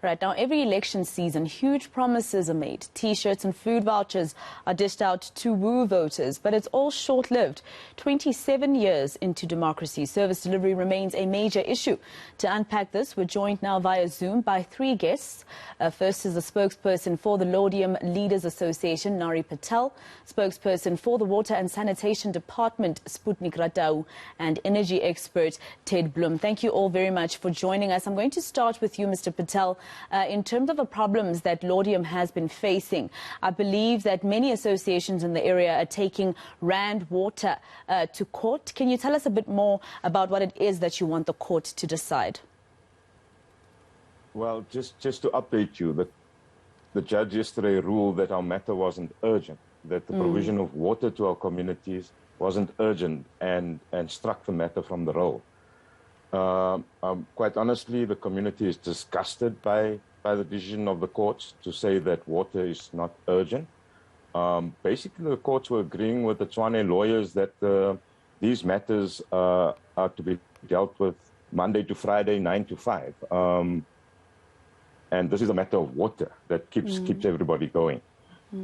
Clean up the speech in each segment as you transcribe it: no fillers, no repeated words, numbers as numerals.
Right now, every election season, huge promises are made. T-shirts and food vouchers are dished out to woo voters, but it's all short-lived. 27 years into democracy, service delivery remains a major issue. To unpack this, we're joined now via Zoom by three guests. First is the spokesperson for the Laudium Leaders Association, Nari Patel, spokesperson for the Water and Sanitation Department, Sputnik Ratau, and energy expert Ted Blom. Thank you all very much for joining us. I'm going to start with you, Mr. Patel. In terms of the problems that Laudium has been facing, I believe that many associations in the area are taking Rand Water to court. Can you tell us a bit more about what it is that you want the court to decide? Well, just to update you, the judge yesterday ruled that our matter wasn't urgent, that the provision of water to our communities wasn't urgent, and struck the matter from the roll. Quite honestly, the community is disgusted by the decision of the courts to say that water is not urgent. Basically, the courts were agreeing with the Tshwane lawyers that these matters are to be dealt with Monday to Friday, 9 to 5. And this is a matter of water that keeps everybody going.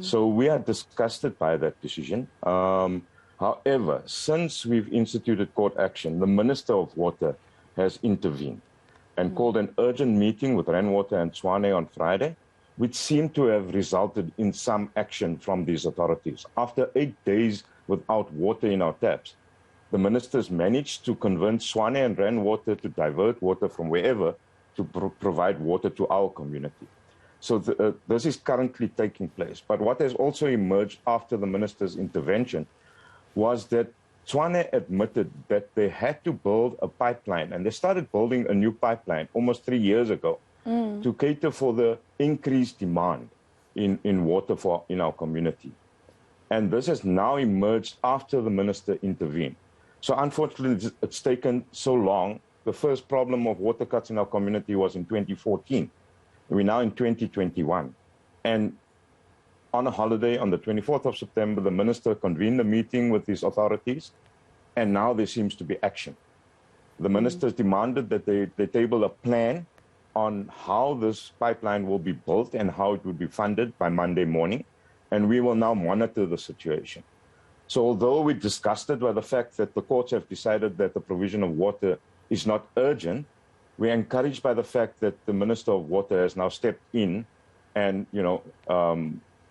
So we are disgusted by that decision. However, since we've instituted court action, the Minister of Water has intervened and called an urgent meeting with Rand Water and Tshwane on Friday, which seemed to have resulted in some action from these authorities. After 8 days without water in our taps, the ministers managed to convince Tshwane and Rand Water to divert water from wherever to provide water to our community. So this is currently taking place. But what has also emerged after the minister's intervention was that Tshwane admitted that they had to build a pipeline, and they started building a new pipeline almost 3 years ago to cater for the increased demand in water in our community. And this has now emerged after the minister intervened. So unfortunately, it's taken so long. The first problem of water cuts in our community was in 2014. We're now in 2021. And on a holiday, on the 24th of September, the minister convened a meeting with these authorities, and now there seems to be action. The ministers demanded that they table a plan on how this pipeline will be built and how it would be funded by Monday morning, and we will now monitor the situation. So although we're disgusted by the fact that the courts have decided that the provision of water is not urgent, we're encouraged by the fact that the Minister of Water has now stepped in and,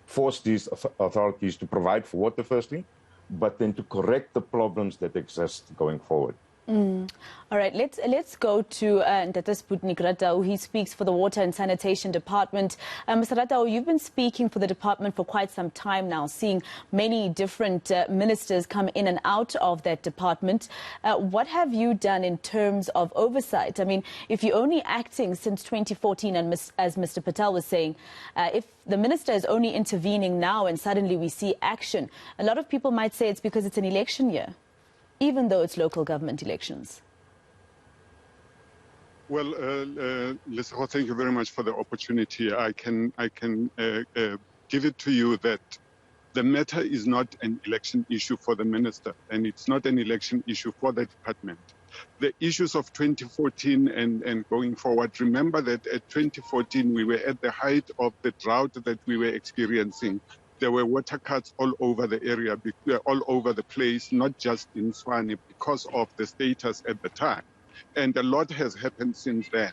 force these authorities to provide for water firstly, but then to correct the problems that exist going forward. All right, let's go to Ndata Sputnik Ratau. He speaks for the Water and Sanitation Department. Mr. Ratau, you've been speaking for the department for quite some time now, seeing many different ministers come in and out of that department. What have you done in terms of oversight? I mean, if you're only acting since 2014, and as Mr. Patel was saying, if the minister is only intervening now and suddenly we see action, a lot of people might say it's because it's an election year, even though it's local government elections. Well, Lisa, thank you very much for the opportunity. I can give it to you that the matter is not an election issue for the minister, and it's not an election issue for the department. The issues of 2014 and going forward, remember that at 2014 we were at the height of the drought that we were experiencing. There were water cuts all over the area, all over the place, not just in Tshwane, because of the status at the time. And a lot has happened since then.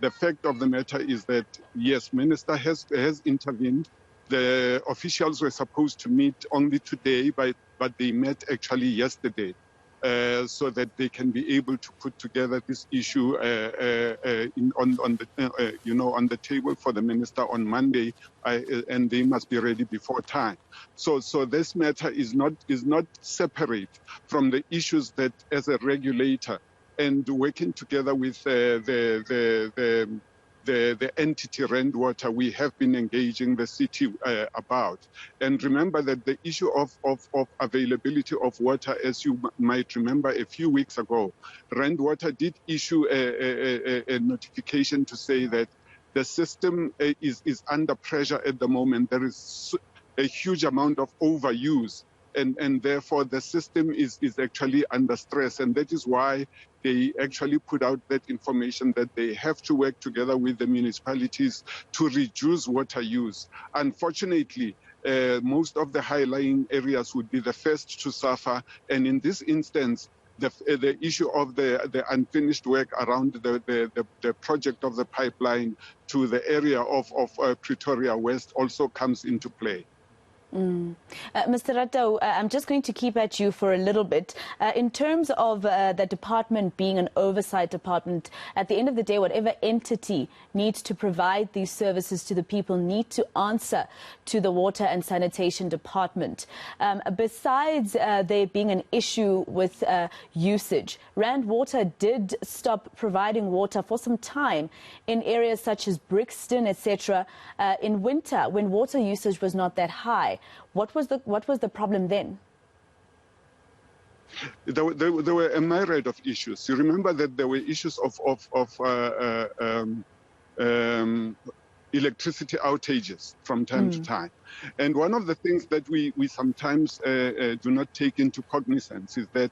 The fact of the matter is that, yes, Minister has intervened. The officials were supposed to meet only today, but they met actually yesterday, so that they can be able to put together this issue on the table for the minister on Monday, and they must be ready before time. So this matter is not separate from the issues that, as a regulator, and working together with the entity Rand Water, we have been engaging the city about. And remember that the issue of availability of water, as you might remember a few weeks ago, Rand Water did issue a notification to say that the system is under pressure at the moment. There is a huge amount of overuse. And therefore, the system is actually under stress. And that is why they actually put out that information that they have to work together with the municipalities to reduce water use. Unfortunately, most of the high-lying areas would be the first to suffer, and in this instance, the issue of the unfinished work around the project of the pipeline to the area of Pretoria West also comes into play. Mr. Ratau, I'm just going to keep at you for a little bit. In terms of the department being an oversight department, at the end of the day, whatever entity needs to provide these services to the people need to answer to the Water and Sanitation Department. Besides there being an issue with usage, Rand Water did stop providing water for some time in areas such as Brixton, etc. In winter, when water usage was not that high. What was the problem then? There were a myriad of issues. You remember that there were issues of electricity outages from time to time. And one of the things that we sometimes do not take into cognizance is that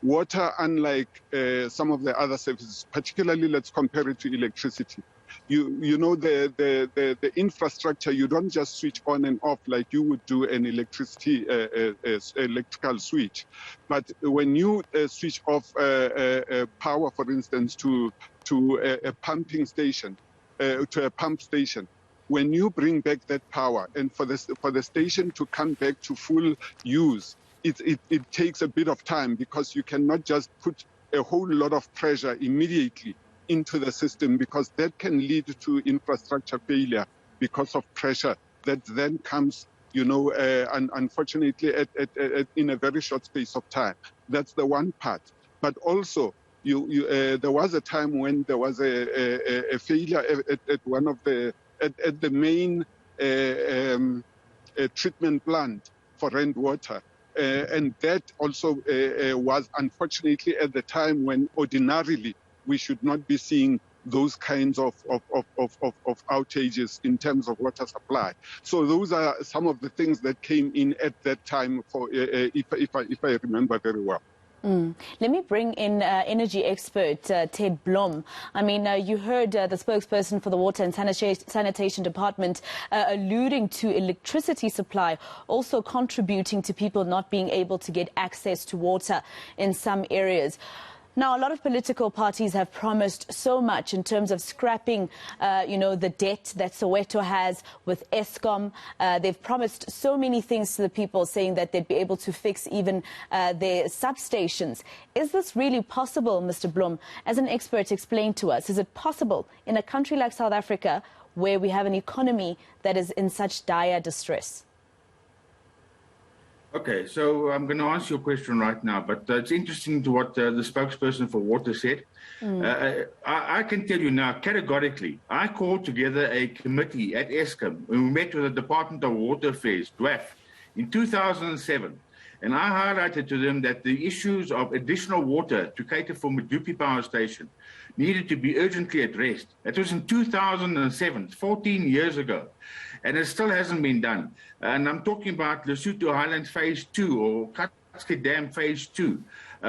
water, unlike some of the other services, particularly let's compare it to electricity, you know, the infrastructure, you don't just switch on and off like you would do an electrical switch. But when you switch off power, for instance, to a pumping station, to a pump station, when you bring back that power and for the station to come back to full use, it takes a bit of time, because you cannot just put a whole lot of pressure immediately into the system, because that can lead to infrastructure failure because of pressure that then comes, you know, unfortunately in a very short space of time. That's the one part. But also, there was a time when there was a failure at one of the main treatment plant for rainwater. And that also was unfortunately at the time when ordinarily we should not be seeing those kinds of outages in terms of water supply. So those are some of the things that came in at that time, for if I remember very well. Let me bring in energy expert Ted Blom. I mean, you heard the spokesperson for the Water and Sanitation Department alluding to electricity supply also contributing to people not being able to get access to water in some areas. Now, a lot of political parties have promised so much in terms of scrapping, you know, the debt that Soweto has with Eskom. They've promised so many things to the people, saying that they'd be able to fix even their substations. Is this really possible, Mr. Blom? As an expert, explain to us, is it possible in a country like South Africa, where we have an economy that is in such dire distress? Okay, so I'm going to answer your question right now, but it's interesting to what the spokesperson for water said. I can tell you now, categorically, I called together a committee at Eskom. We met with the Department of Water Affairs, DWAF, in 2007. And I highlighted to them that the issues of additional water to cater for Medupi Power Station needed to be urgently addressed. That was in 2007, 14 years ago. And it still hasn't been done. And I'm talking about Lesotho Highlands Phase 2 or Katske Dam Phase 2,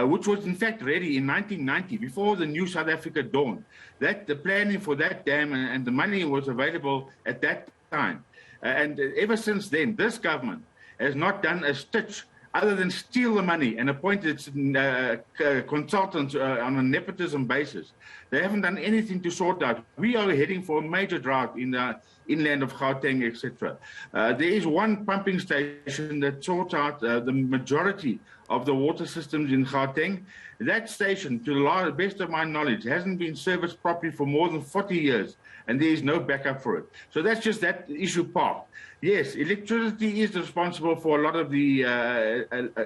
which was in fact ready in 1990, before the new South Africa dawned. The planning for that dam and the money was available at that time. And ever since then, this government has not done a stitch other than steal the money and appoint its consultants on a nepotism basis. They haven't done anything to sort out. We are heading for a major drought in the inland of Gauteng, etc. There is one pumping station that sorts out the majority of the water systems in Gauteng. That station, to the best of my knowledge, hasn't been serviced properly for more than 40 years, and there is no backup for it. So that's just that issue part. Yes, electricity is responsible for a lot of the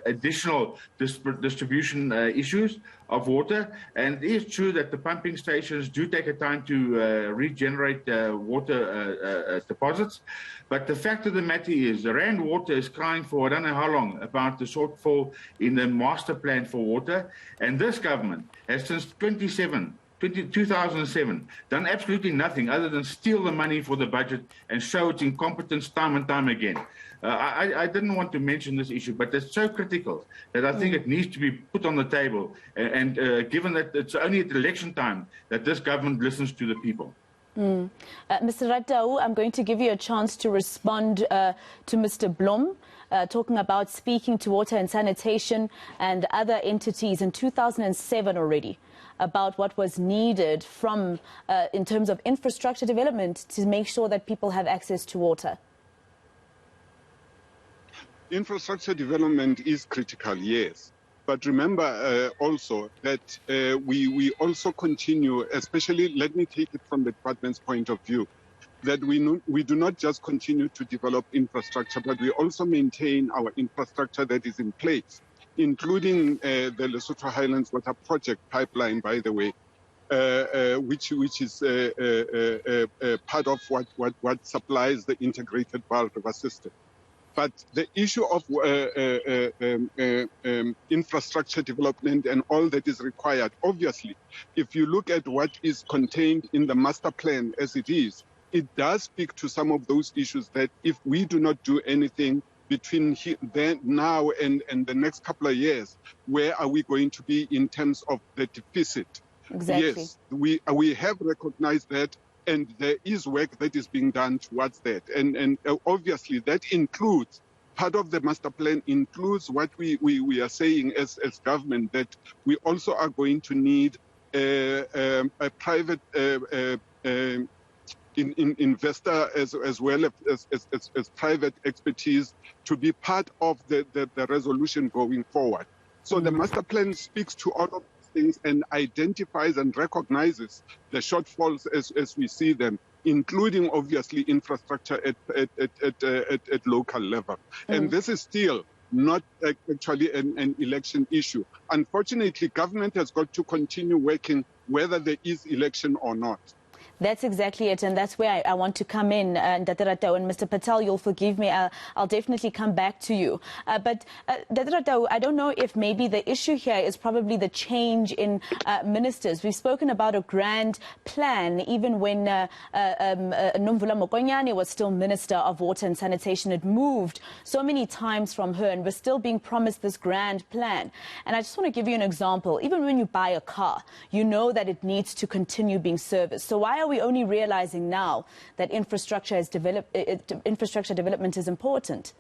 additional distribution issues of water, and it is true that the pumping stations do take a time to regenerate water deposits. But the fact of the matter is, the Rand Water is crying for I don't know how long about the shortfall in the master plan for water, and this government has since 2017 2007, done absolutely nothing other than steal the money for the budget and show its incompetence time and time again. I didn't want to mention this issue, but it's so critical that I think it needs to be put on the table. And given that it's only at election time that this government listens to the people. Mr. Ratau, I'm going to give you a chance to respond to Mr. Blom, talking about speaking to Water and Sanitation and other entities in 2007 already about what was needed from in terms of infrastructure development to make sure that people have access to water. Infrastructure development is critical, yes. But remember also that we also continue, especially, let me take it from the department's point of view, that we do not just continue to develop infrastructure, but we also maintain our infrastructure that is in place, including the Lesotho Highlands Water Project pipeline, by the way, which is part of what supplies the integrated Vaal River system. But the issue of infrastructure development and all that is required, obviously, if you look at what is contained in the master plan as it is, it does speak to some of those issues that if we do not do anything between now and the next couple of years, where are we going to be in terms of the deficit? Exactly. Yes, we have recognized that. And there is work that is being done towards that. And obviously that includes, part of the master plan includes what we are saying as government, that we also are going to need a private investor as well as private expertise to be part of the resolution going forward. So the master plan speaks to all of things and identifies and recognizes the shortfalls as we see them, including obviously infrastructure at local level. And this is still not actually an election issue. Unfortunately, government has got to continue working whether there is election or not. That's exactly it, and that's where I want to come in, Dr. Ratau. And Mr. Patel, you'll forgive me, I'll definitely come back to you. But Dr. Ratau, I don't know if maybe the issue here is probably the change in ministers. We've spoken about a grand plan, even when Nomvula Mokonyane was still Minister of Water and Sanitation. It moved so many times from her, and we're still being promised this grand plan. And I just want to give you an example. Even when you buy a car, you know that it needs to continue being serviced. So why are we only realizing now that infrastructure development is important?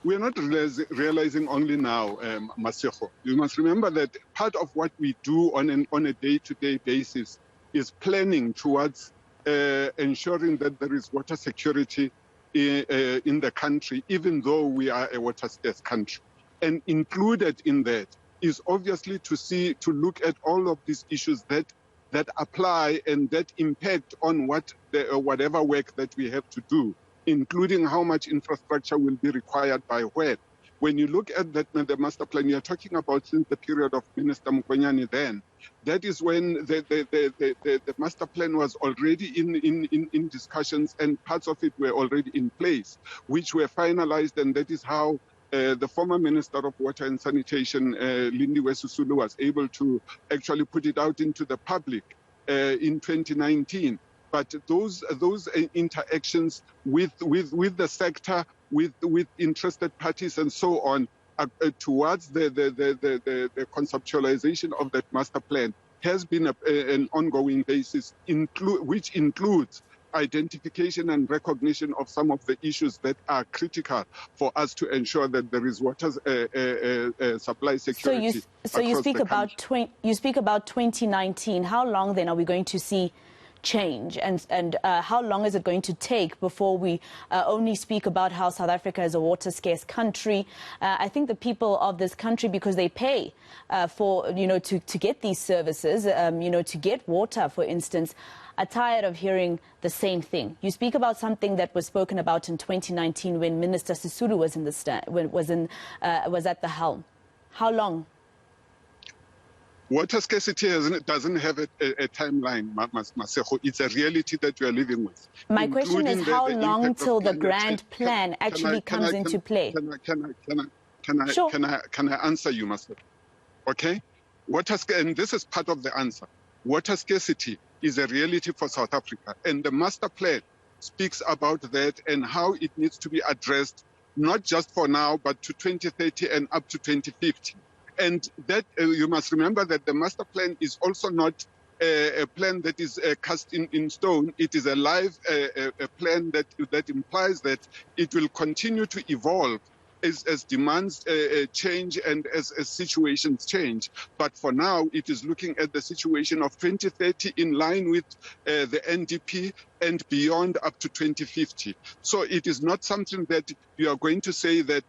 We're not realizing only now, Maseko. You must remember that part of what we do on a day-to-day basis is planning towards ensuring that there is water security in the country, even though we are a water-scarce country. And included in that is obviously to look at all of these issues that apply and that impact on whatever work that we have to do, including how much infrastructure will be required by when. When you look at the master plan you're talking about since the period of Minister Mokonyane then, that is when the master plan was already in discussions and parts of it were already in place, which were finalized, and that is how the former Minister of Water and Sanitation, Lindiwe Sisulu, was able to actually put it out into the public in 2019. But those interactions with the sector, with interested parties and so on, towards the conceptualization of that master plan has been an ongoing basis, which includes identification and recognition of some of the issues that are critical for us to ensure that there is water supply security. So you speak about 2019. How long then are we going to see change, and how long is it going to take before we only speak about how South Africa is a water scarce country? I think the people of this country, because they pay for to get these services, to get water, for instance, are tired of hearing the same thing. You speak about something that was spoken about in 2019 when Minister Sisulu was in was at the helm. How long? Water scarcity doesn't have a timeline, Maseko. It's a reality that we are living with. My question is how long till the grand plan actually comes into play? Can I answer you, Maseko? Okay? and this is part of the answer. Water scarcity is a reality for South Africa, and the master plan speaks about that and how it needs to be addressed, not just for now, but to 2030 and up to 2050. And that you must remember that the master plan is also not a plan that is cast in stone. It is a live plan that implies that it will continue to evolve as demands change and as situations change. But for now, it is looking at the situation of 2030 in line with the NDP and beyond up to 2050. So it is not something that you are going to say that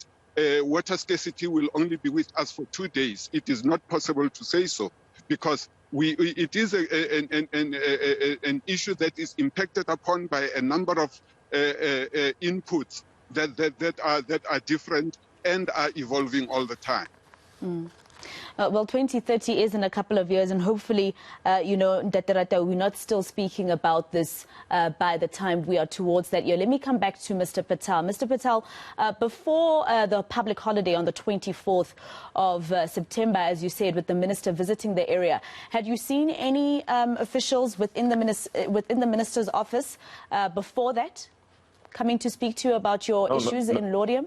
water scarcity will only be with us for 2 days. It is not possible to say so, because it is an issue that is impacted upon by a number of inputs that are different and are evolving all the time. Well, 2030 is in a couple of years, and hopefully, Ntate Ratau, we're not still speaking about this by the time we are towards that year. Let me come back to Mr. Patel. Mr. Patel, before the public holiday on the 24th of September, as you said, with the minister visiting the area, had you seen any officials within the minister's office before that coming to speak to you about your issues in Laudium?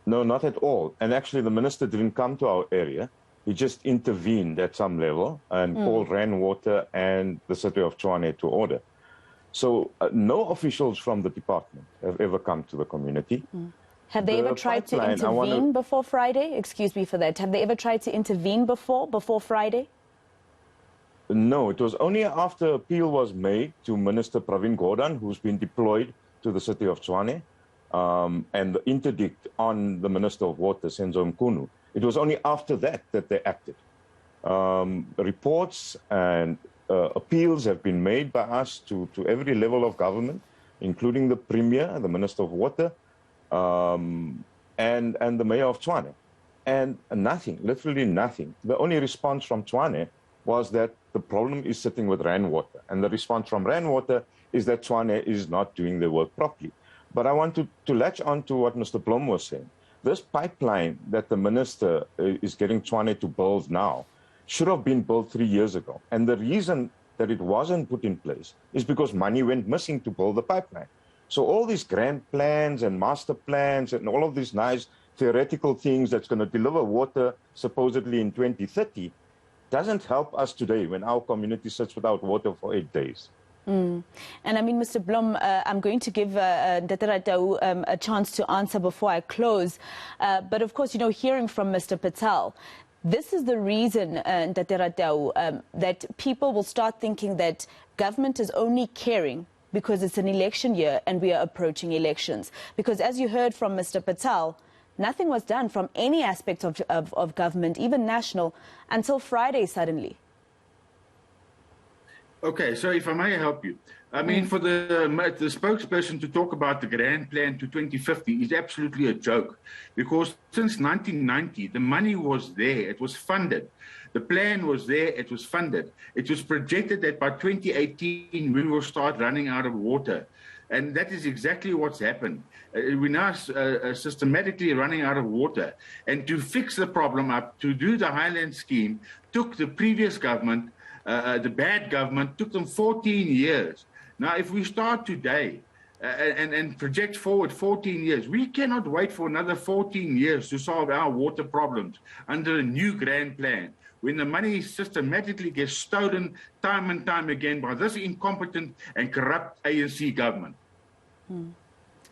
No, not at all. And actually, the minister didn't come to our area. He just intervened at some level and called Water and the city of Tshwane to order. So no officials from the department have ever come to the community. Have they ever tried to intervene before Friday? Excuse me for that. Have they ever tried to intervene before Friday? No, it was only after appeal was made to Minister Pravin Gordhan, who's been deployed to the city of Tshwane, and the interdict on the Minister of Water, Senzo Mkunu. It was only after that they acted. Reports and appeals have been made by us to every level of government, including the Premier, the Minister of Water, and the Mayor of Tshwane. And nothing, literally nothing. The only response from Tshwane was that the problem is sitting with Water. And the response from Water is that Tshwane is not doing their work properly. But I want to latch on to what Mr. Blom was saying. This pipeline that the minister is getting Tshwane to build now should have been built 3 years ago. And the reason that it wasn't put in place is because money went missing to build the pipeline. So all these grand plans and master plans and all of these nice theoretical things that's going to deliver water supposedly in 2030 doesn't help us today when our community sits without water for 8 days. And I mean, Mr. Blom, I'm going to give Ntate Ratau a chance to answer before I close. But of course, hearing from Mr. Patel, this is the reason, Ntate Ratau, that people will start thinking that government is only caring because it's an election year and we are approaching elections. Because as you heard from Mr. Patel, nothing was done from any aspect of government, even national, until Friday suddenly. Okay, so if I may help you, I mean, for the spokesperson to talk about the grand plan to 2050 is absolutely a joke, because since 1990, the money was there, it was funded. The plan was there, it was funded. It was projected that by 2018, we will start running out of water. And that is exactly what's happened. We're now systematically running out of water. And to fix the problem up, to do the Highland scheme, took the previous government, the bad government, took them 14 years. Now, if we start today and project forward 14 years, we cannot wait for another 14 years to solve our water problems under a new grand plan, when the money systematically gets stolen time and time again by this incompetent and corrupt ANC government.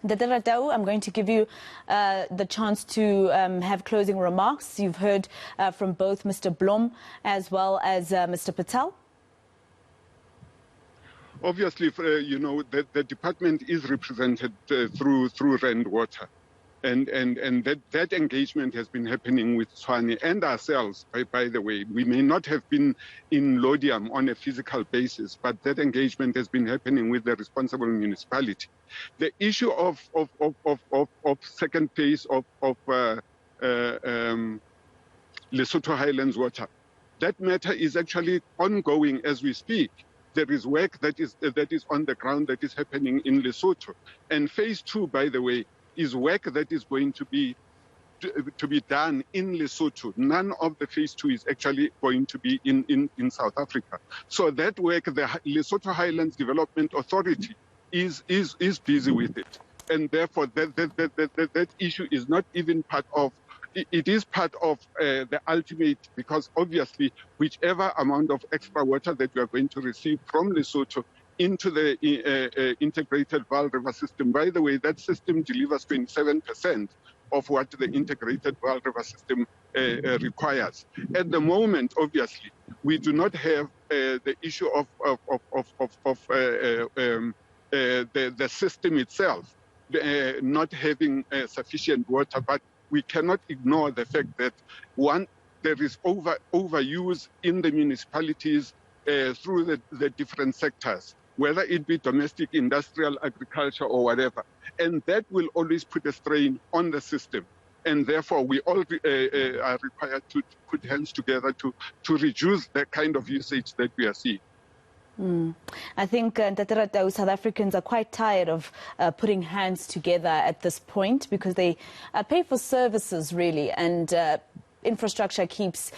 Ntate Ratau, I'm going to give you the chance to have closing remarks. You've heard from both Mr. Blom as well as Mr. Patel. Obviously, the department is represented through Water. And that engagement has been happening with Tshwane and ourselves, by the way. We may not have been in Laudium on a physical basis, but that engagement has been happening with the responsible municipality. The issue of second phase of Lesotho Highlands Water, that matter is actually ongoing as we speak. There is work that is on the ground that is happening in Lesotho. And phase 2, by the way, is work that is going to be to be done in Lesotho. None of the phase 2 is actually going to be in South Africa. So that work, the Lesotho Highlands Development Authority is busy with it. And therefore, that issue is not even part of, it is part of the ultimate, because obviously, whichever amount of extra water that we are going to receive from Lesotho into the integrated Vaal River system. By the way, that system delivers 27% of what the integrated Vaal River system requires. At the moment, obviously, we do not have the issue of the system itself not having sufficient water, but we cannot ignore the fact that one, there is overuse in the municipalities through the different sectors, whether it be domestic, industrial, agriculture, or whatever. And that will always put a strain on the system. And therefore, we all are required to put hands together to reduce the kind of usage that we are seeing. I think South Africans are quite tired of putting hands together at this point, because they pay for services, really, and infrastructure keeps,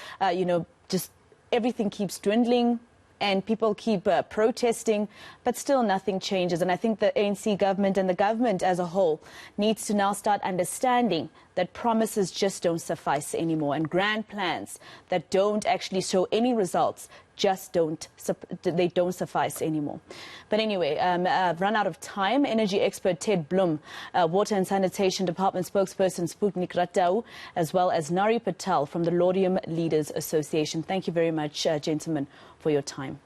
just everything keeps dwindling. And people keep protesting, but still nothing changes. And I think the ANC government and the government as a whole needs to now start understanding that promises just don't suffice anymore, and grand plans that don't actually show any results just don't suffice anymore. But anyway, I've run out of time. Energy expert Ted Blom, Water and Sanitation Department spokesperson Sputnik Ratau, as well as Nari Patel from the Laudium Leaders Association. Thank you very much, gentlemen, for your time.